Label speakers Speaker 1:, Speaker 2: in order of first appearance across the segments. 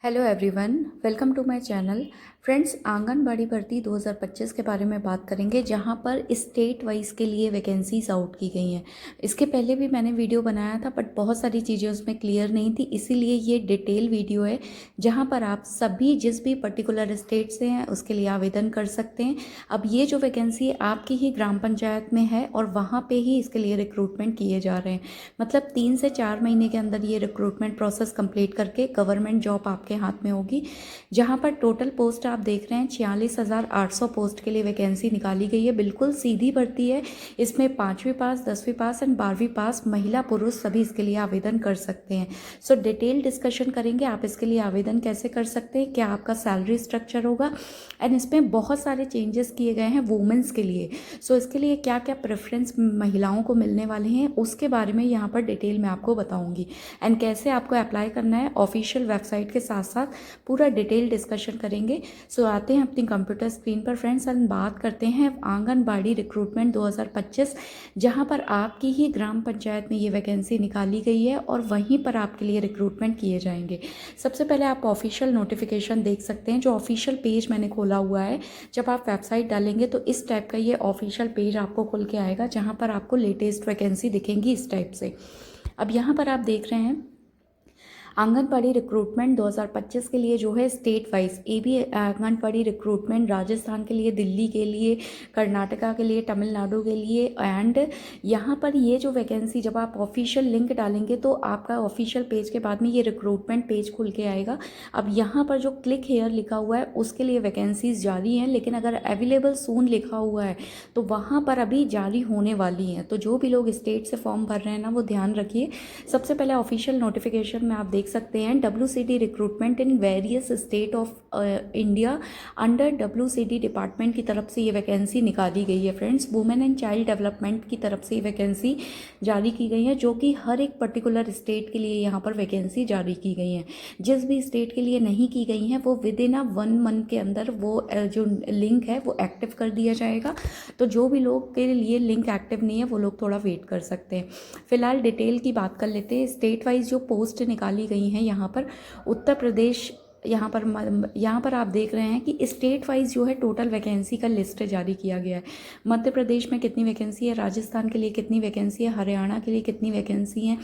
Speaker 1: Hello everyone, welcome to my channel. Friends, anganwadi भर्ती 2025 के बारे में बात करेंगे, जहां पर स्टेट वाइज के लिए वैकेंसीज आउट की गई हैं। इसके पहले भी मैंने वीडियो बनाया था, बट बहुत सारी चीज़ें उसमें क्लियर नहीं थी, इसीलिए ये डिटेल वीडियो है जहां पर आप सभी जिस भी पर्टिकुलर स्टेट से हैं उसके लिए आवेदन कर सकते हैं। अब ये जो वैकेंसी आपकी ही ग्राम पंचायत में है और वहाँ पर ही इसके लिए रिक्रूटमेंट किए जा रहे हैं। मतलब 3 से 4 महीने के अंदर ये रिक्रूटमेंट प्रोसेस कंप्लीट करके गवर्नमेंट जॉब आपके हाथ में होगी। जहां पर टोटल पोस्ट आप देख रहे हैं 46,800 पोस्ट के लिए वैकेंसी निकाली गई है। बिल्कुल सीधी भर्ती है। इसमें 5वीं पास, 10वीं पास एंड 12वीं पास महिला पुरुष सभी इसके लिए आवेदन कर सकते हैं। सो डिटेल डिस्कशन करेंगे आप इसके लिए आवेदन कैसे कर सकते हैं, क्या आपका सैलरी स्ट्रक्चर होगा, एंड इसमें बहुत सारे चेंजेस किए गए हैं वुमेंस के लिए। सो इसके लिए क्या क्या प्रेफरेंस महिलाओं को मिलने वाले हैं उसके बारे में यहाँ पर डिटेल में आपको बताऊंगी, एंड कैसे आपको अप्लाई करना है ऑफिशियल वेबसाइट के साथ साथ पूरा डिटेल डिस्कशन करेंगे। सो आते हैं अपनी कंप्यूटर स्क्रीन पर फ्रेंड्स एंड बात करते हैं आंगनबाड़ी रिक्रूटमेंट 2025, जहां पर आपकी ही ग्राम पंचायत में ये वैकेंसी निकाली गई है और वहीं पर आपके लिए रिक्रूटमेंट किए जाएंगे। सबसे पहले आप ऑफिशियल नोटिफिकेशन देख सकते हैं, जो ऑफिशियल पेज मैंने खोला हुआ है। जब आप वेबसाइट डालेंगे तो इस टाइप का ये ऑफिशियल पेज आपको खुल के आएगा, जहाँ पर आपको लेटेस्ट वैकेंसी दिखेंगी इस टाइप से। अब यहाँ पर आप देख रहे हैं आंगनबाड़ी रिक्रूटमेंट 2025 के लिए जो है स्टेट वाइज ये भी आंगनबाड़ी रिक्रूटमेंट राजस्थान के लिए, दिल्ली के लिए, कर्नाटका के लिए, तमिलनाडु के लिए। एंड यहाँ पर ये जो वैकेंसी जब आप ऑफिशियल लिंक डालेंगे तो आपका ऑफिशियल पेज के बाद में ये रिक्रूटमेंट पेज खुल के आएगा। अब यहाँ पर जो क्लिक हेयर लिखा हुआ है उसके लिए वैकेंसीज जारी हैं, लेकिन अगर अवेलेबल सून लिखा हुआ है तो वहाँ पर अभी जारी होने वाली हैं। तो जो भी लोग स्टेट से फॉर्म भर रहे हैं ना, वो ध्यान रखिए। सबसे पहले ऑफिशियल नोटिफिकेशन में आप देख सकते हैं WCD recruitment in various state of India under WCD department की तरफ से ये वैकेंसी निकाली गई है। Friends, women and child development की तरफ से ये वैकेंसी जारी की गई है, जो कि हर एक पर्टिकुलर स्टेट के लिए यहाँ पर वैकेंसी जारी की गई है। जिस भी स्टेट के लिए नहीं की गई हैं वो विद इन 1 मंथ के अंदर वो जो लिंक है वो एक्टिव कर दिया जाएगा। तो जो भी लोग के लिए लिंक एक्टिव नहीं है वो लोग थोड़ा वेट कर सकते हैं। फिलहाल डिटेल की बात कर लेते हैं। स्टेट वाइज जो पोस्ट निकाली गई हैं यहाँ पर उत्तर प्रदेश, यहाँ पर आप देख रहे हैं कि स्टेट वाइज जो है टोटल वैकेंसी का लिस्ट जारी किया गया है। मध्य प्रदेश में कितनी वैकेंसी है, राजस्थान के लिए कितनी वैकेंसी है, हरियाणा के लिए कितनी वैकेंसी है,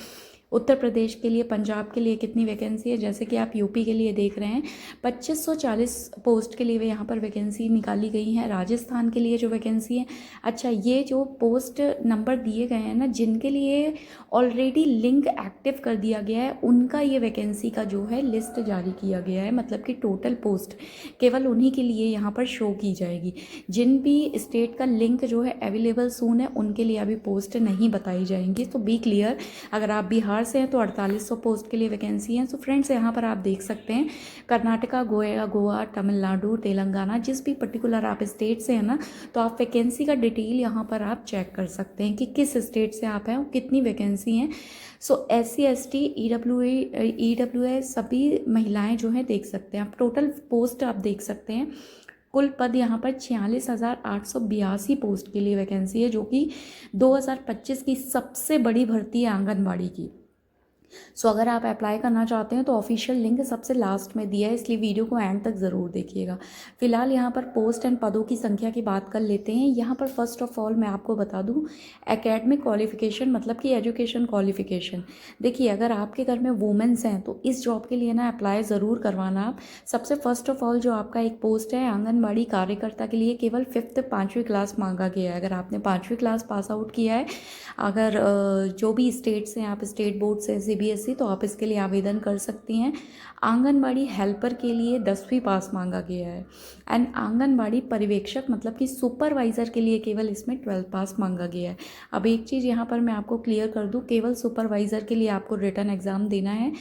Speaker 1: उत्तर प्रदेश के लिए, पंजाब के लिए कितनी वैकेंसी है। जैसे कि आप यूपी के लिए देख रहे हैं 2540 पोस्ट के लिए यहाँ पर वैकेंसी निकाली गई है। राजस्थान के लिए जो वैकेंसी है, अच्छा ये जो पोस्ट नंबर दिए गए हैं ना, जिनके लिए ऑलरेडी लिंक एक्टिव कर दिया गया है उनका ये वैकेंसी का जो है लिस्ट जारी किया गया है। मतलब कि टोटल पोस्ट केवल उन्हीं के लिए यहाँ पर शो की जाएगी। जिन भी स्टेट का लिंक जो है अवेलेबल सून है उनके लिए अभी पोस्ट नहीं बताई जाएंगी। तो बी क्लियर, अगर आप बिहार से हैं तो 4800 पोस्ट के लिए वैकेंसी है। सो फ्रेंड्स, यहाँ पर आप देख सकते हैं कर्नाटका, गोवा, तमिलनाडु, तेलंगाना, जिस भी पर्टिकुलर आप स्टेट से हैं ना, तो आप वैकेंसी का डिटेल यहाँ पर आप चेक कर सकते हैं कि किस स्टेट से आप हैं और कितनी वैकेंसी हैं। सो SC ST EWA सभी महिलाएं जो हैं देख सकते हैं आप। टोटल पोस्ट आप देख सकते हैं, कुल पद यहाँ पर 46,882 पोस्ट के लिए वैकेंसी है, जो कि 2025 की सबसे बड़ी भर्ती है आंगनबाड़ी की। सो अगर आप अप्लाई करना चाहते हैं तो ऑफिशियल लिंक सबसे लास्ट में दिया है, इसलिए वीडियो को एंड तक ज़रूर देखिएगा। फिलहाल यहाँ पर पोस्ट एंड पदों की संख्या की बात कर लेते हैं। यहाँ पर फर्स्ट ऑफ ऑल मैं आपको बता दूँ एकेडमिक क्वालिफिकेशन, मतलब कि एजुकेशन क्वालिफिकेशन। देखिए, अगर आपके घर में वुमेंस हैं तो इस जॉब के लिए ना अप्लाई ज़रूर करवाना आप। सबसे फर्स्ट ऑफ ऑल जो आपका एक पोस्ट है आंगनबाड़ी कार्यकर्ता के लिए, केवल 5वीं क्लास मांगा गया है। अगर आपने 5वीं क्लास पास आउट किया है, अगर जो भी स्टेट से आप स्टेट बोर्ड से CBSE, तो आप इसके लिए आवेदन कर सकती हैं। आंगनबाड़ी हेल्पर के लिए 10वीं पास मांगा गया है। एंड आंगनबाड़ी पर्यवेक्षक मतलब कि सुपरवाइज़र के लिए केवल इसमें 12th पास मांगा गया है। अब एक चीज़ यहाँ पर मैं आपको क्लियर कर दूँ, केवल सुपरवाइज़र के लिए आपको रिटन एग्ज़ाम देना है।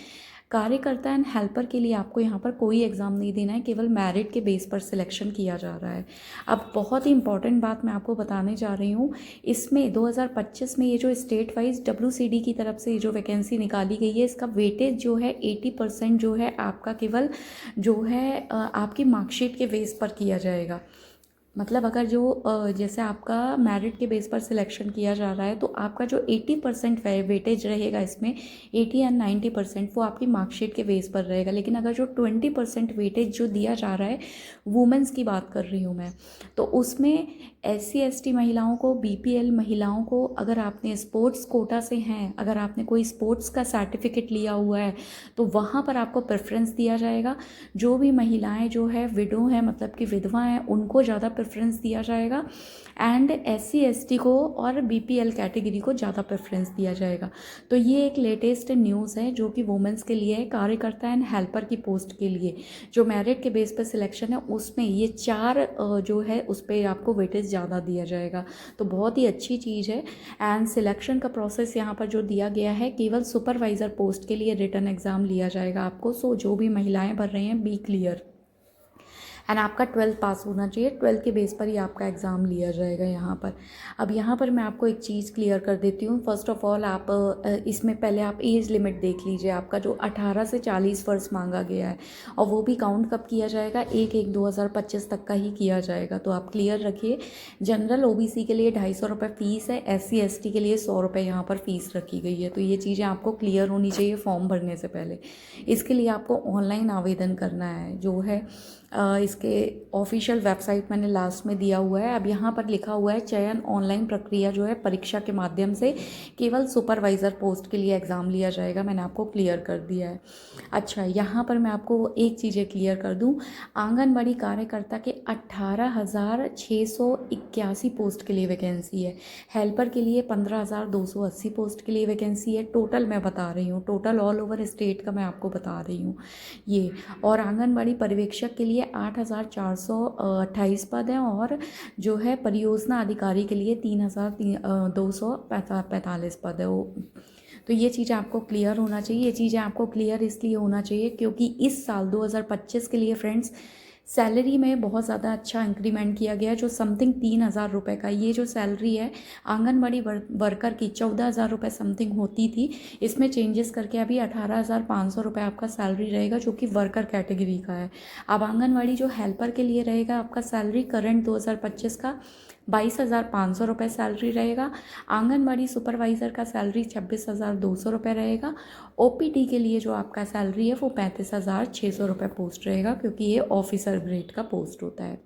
Speaker 1: कार्यकर्ता एंड हेल्पर के लिए आपको यहाँ पर कोई एग्ज़ाम नहीं देना है, केवल मेरिट के बेस पर सिलेक्शन किया जा रहा है। अब बहुत ही इंपॉर्टेंट बात मैं आपको बताने जा रही हूँ, इसमें 2025 में ये जो स्टेट वाइज WCD की तरफ से जो वैकेंसी निकाली गई है, इसका वेटेज जो है 80% जो है आपका केवल जो है आपकी मार्कशीट के बेस पर किया जाएगा। मतलब अगर जो जैसे आपका मेरिट के बेस पर सिलेक्शन किया जा रहा है तो आपका जो 80% वेटेज रहेगा इसमें, 80 एंड 90% वो आपकी मार्कशीट के बेस पर रहेगा। लेकिन अगर जो 20% वेटेज जो दिया जा रहा है, वुमेंस की बात कर रही हूँ मैं, तो उसमें SC ST महिलाओं को, BPL महिलाओं को, अगर आपने स्पोर्ट्स कोटा से हैं, अगर आपने कोई स्पोर्ट्स का सर्टिफिकेट लिया हुआ है तो वहाँ पर आपको प्रेफरेंस दिया जाएगा। जो भी महिलाएं जो है विडो हैं, मतलब कि विधवा हैं, उनको ज़्यादा प्रेफरेंस दिया जाएगा। एंड SC ST को और BPL कैटेगरी को ज़्यादा प्रेफरेंस दिया जाएगा। तो ये एक लेटेस्ट न्यूज़ है जो कि वुमेंस के लिए है, कार्यकर्ता एंड हेल्पर की पोस्ट के लिए जो मेरिट के बेस पर सिलेक्शन है, उसमें ये 4 जो है उस पर आपको वेटेज ज़्यादा दिया जाएगा। तो बहुत ही अच्छी चीज़ है। एंड सिलेक्शन का प्रोसेस यहाँ पर जो दिया गया है, केवल सुपरवाइज़र पोस्ट के लिए रिटन एग्ज़ाम लिया जाएगा आपको। सो जो भी महिलाएं भर रही हैं, बी क्लियर। एंड आपका 12th पास होना चाहिए, 12th के बेस पर ही आपका एग्ज़ाम लिया जाएगा यहाँ पर। अब यहाँ पर मैं आपको एक चीज़ क्लियर कर देती हूँ। फर्स्ट ऑफ ऑल आप इसमें पहले आप एज लिमिट देख लीजिए, आपका जो 18 से 40 वर्ष मांगा गया है, और वो भी काउंट कब किया जाएगा, 1/1/2025 तक का ही किया जाएगा। तो आप क्लियर रखिए। जनरल OBC के लिए 250 रुपये फ़ीस है, SC ST के लिए 100 रुपये यहाँ पर फ़ीस रखी गई है। तो ये चीज़ें आपको क्लियर होनी चाहिए फॉर्म भरने से पहले। इसके लिए आपको ऑनलाइन आवेदन करना है, जो है इसके ऑफिशियल वेबसाइट मैंने लास्ट में दिया हुआ है। अब यहाँ पर लिखा हुआ है चयन ऑनलाइन प्रक्रिया जो है परीक्षा के माध्यम से केवल सुपरवाइज़र पोस्ट के लिए एग्ज़ाम लिया जाएगा। मैंने आपको क्लियर कर दिया है। अच्छा, यहाँ पर मैं आपको एक चीज़ें क्लियर कर दूँ। आंगनबाड़ी कार्यकर्ता के 18,681 पोस्ट के लिए वैकेंसी है। हेल्पर के लिए 15,280 पोस्ट के लिए वैकेंसी है। टोटल मैं बता रही हूँ, टोटल ऑल ओवर स्टेट का मैं आपको बता रही हूँ ये। और आंगनबाड़ी पर्यवेक्षक के लिए 8,428 पद हैं, और जो है परियोजना अधिकारी के लिए 3,245 पद है वो। तो ये चीज़ें आपको क्लियर होना चाहिए। ये चीज़ें आपको क्लियर इसलिए होना चाहिए क्योंकि इस साल 2025 के लिए फ्रेंड्स सैलरी में बहुत ज़्यादा अच्छा इंक्रीमेंट किया गया है, जो समथिंग 3,000 रुपये का। ये जो सैलरी है आंगनबाड़ी वर्कर की 14,000 रुपये समथिंग होती थी, इसमें चेंजेस करके अभी 18,500 रुपये आपका सैलरी रहेगा, जो कि वर्कर कैटेगरी का है। अब आंगनबाड़ी जो हेल्पर के लिए रहेगा, आपका सैलरी करंट 2025 का 22,500 रुपये सैलरी रहेगा। आंगनबाड़ी सुपरवाइज़र का सैलरी 26,200 रुपये रहेगा। OPD के लिए जो आपका सैलरी है वो 35,600 रुपये पोस्ट रहेगा, क्योंकि ये ऑफिसर ग्रेड का पोस्ट होता है।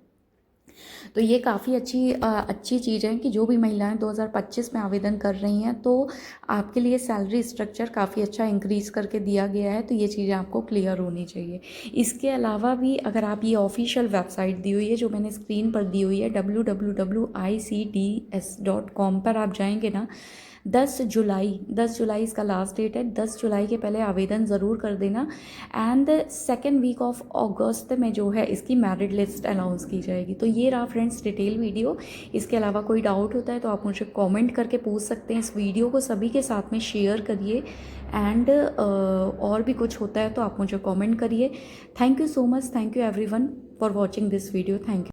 Speaker 1: तो ये काफ़ी अच्छी चीज़ है कि जो भी महिलाएं 2025 में आवेदन कर रही हैं तो आपके लिए सैलरी स्ट्रक्चर काफ़ी अच्छा इंक्रीज़ करके दिया गया है। तो ये चीज़ें आपको क्लियर होनी चाहिए। इसके अलावा भी अगर आप ये ऑफिशियल वेबसाइट दी हुई है जो मैंने स्क्रीन पर दी हुई है, www.icds.com पर आप जाएंगे ना, 10 जुलाई इसका लास्ट डेट है। 10 जुलाई के पहले आवेदन ज़रूर कर देना। And second week of August में जो है इसकी मेरिट लिस्ट अनाउंस की जाएगी। तो ये रहा फ्रेंड्स डिटेल वीडियो। इसके अलावा कोई डाउट होता है तो आप मुझे कमेंट करके पूछ सकते हैं। इस वीडियो को सभी के साथ में शेयर करिए। एंड और भी कुछ होता है तो आप मुझे कमेंट करिए। Thank you so much. Thank you everyone for watching this video. Thank you.